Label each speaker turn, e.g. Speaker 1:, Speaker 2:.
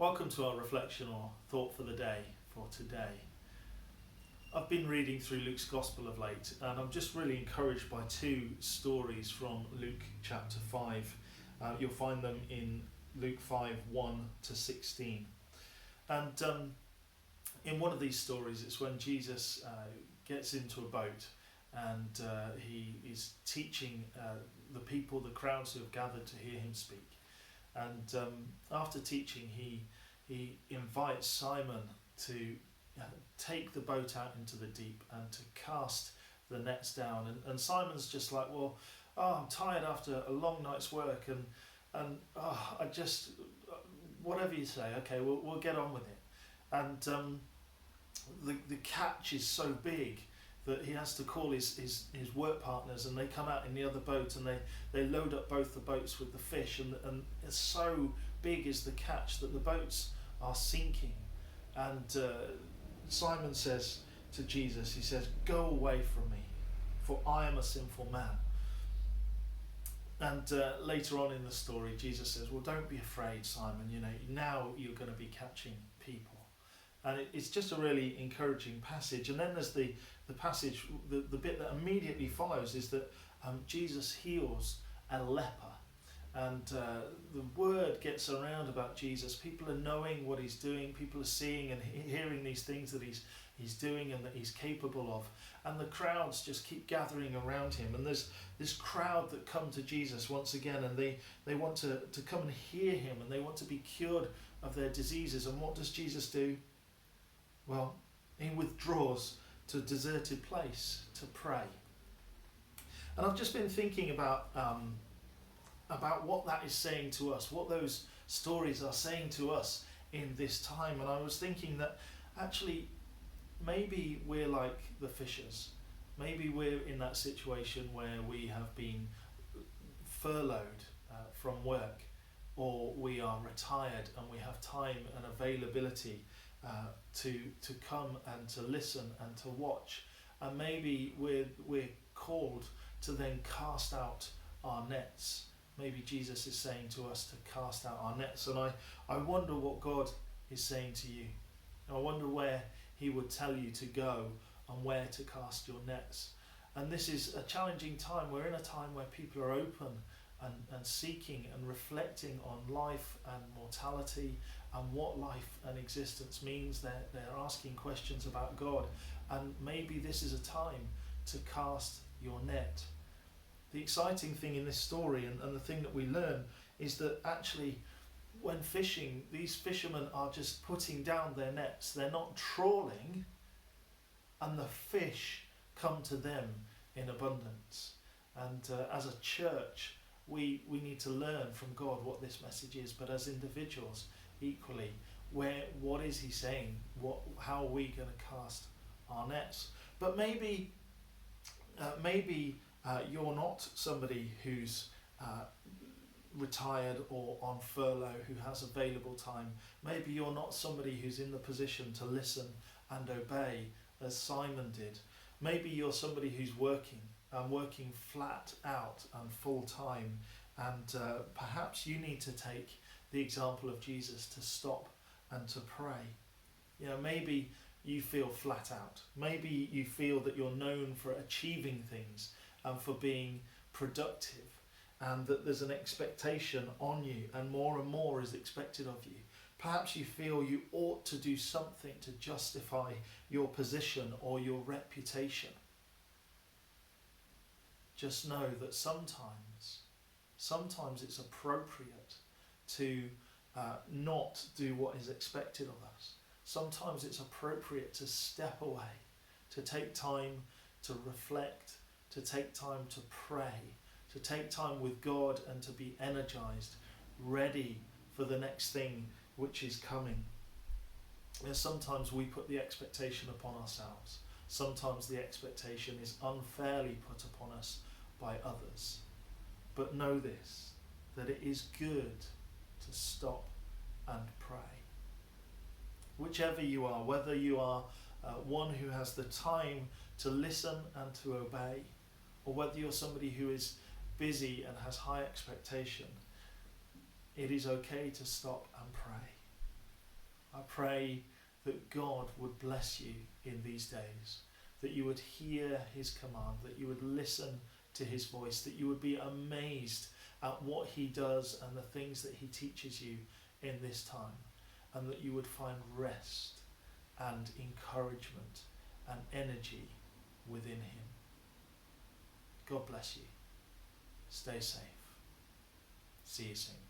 Speaker 1: Welcome to our reflection or thought for the day for today. I've been reading through Luke's Gospel of late, and I'm just really encouraged by two stories from Luke chapter 5. You'll find them in Luke 5, 1 to 16. And in one of these stories, it's when Jesus gets into a boat and he is teaching the people, the crowds who have gathered to hear him speak. And after teaching, he invites Simon to take the boat out into the deep and to cast the nets down. And Simon's just like, I'm tired after a long night's work, and I just, whatever you say, okay, we'll get on with it. And the catch is so big that he has to call his work partners, and they come out in the other boat and they load up both the boats with the fish, and it's so big is the catch that the boats are sinking. And Simon says to Jesus, he says, "Go away from me, for I am a sinful man." And later on in the story, Jesus says, "Well, don't be afraid, Simon, now you're going to be catching people." And it's just a really encouraging passage. And then there's the passage, the bit that immediately follows is that Jesus heals a leper. And the word gets around about Jesus. People are knowing what he's doing. People are seeing and hearing these things that he's doing and that he's capable of. And the crowds just keep gathering around him. And there's this crowd that come to Jesus once again, and they want to come and hear him, and they want to be cured of their diseases. And what does Jesus do? Well, he withdraws to a deserted place to pray. And I've just been thinking about what that is saying to us, what those stories are saying to us in this time. And I was thinking that actually maybe we're like the fishers. Maybe we're in that situation where we have been furloughed from work, or we are retired and we have time and availability to come and to listen and to watch. And maybe we're called to then cast out our nets. Maybe Jesus is saying to us to cast out our nets. And I wonder what God is saying to you. I wonder where he would tell you to go and where to cast your nets. And this is a challenging time. We're in a time where people are open and seeking and reflecting on life and mortality and what life and existence means. They're asking questions about God. And maybe this is a time to cast your net. The exciting thing in this story and the thing that we learn is that actually when fishing, these fishermen are just putting down their nets. They're not trawling, and the fish come to them in abundance. And as a church, we need to learn from God what this message is, but as individuals equally, what is he saying? How are we going to cast our nets? But maybe you're not somebody who's retired or on furlough who has available time. Maybe you're not somebody who's in the position to listen and obey as Simon did. Maybe you're somebody who's working flat out and full time, and perhaps you need to take the example of Jesus to stop and to pray. Maybe you feel flat out. Maybe you feel that you're known for achieving things and for being productive, and that there's an expectation on you and more is expected of you. Perhaps you feel you ought to do something to justify your position or your reputation. Just know that sometimes it's appropriate to not do what is expected of us. Sometimes it's appropriate to step away, to take time to reflect, to take time to pray, to take time with God and to be energized, ready for the next thing which is coming. And sometimes we put the expectation upon ourselves. Sometimes the expectation is unfairly put upon us by others. But know this, that it is good to stop and pray. Whichever you are, whether you are one who has the time to listen and to obey, or whether you're somebody who is busy and has high expectation, it is okay to stop and pray. I pray that God would bless you in these days, that you would hear his command, that you would listen to his voice, that you would be amazed at what he does and the things that he teaches you in this time, and that you would find rest and encouragement and energy within him. God bless you. Stay safe. See you soon.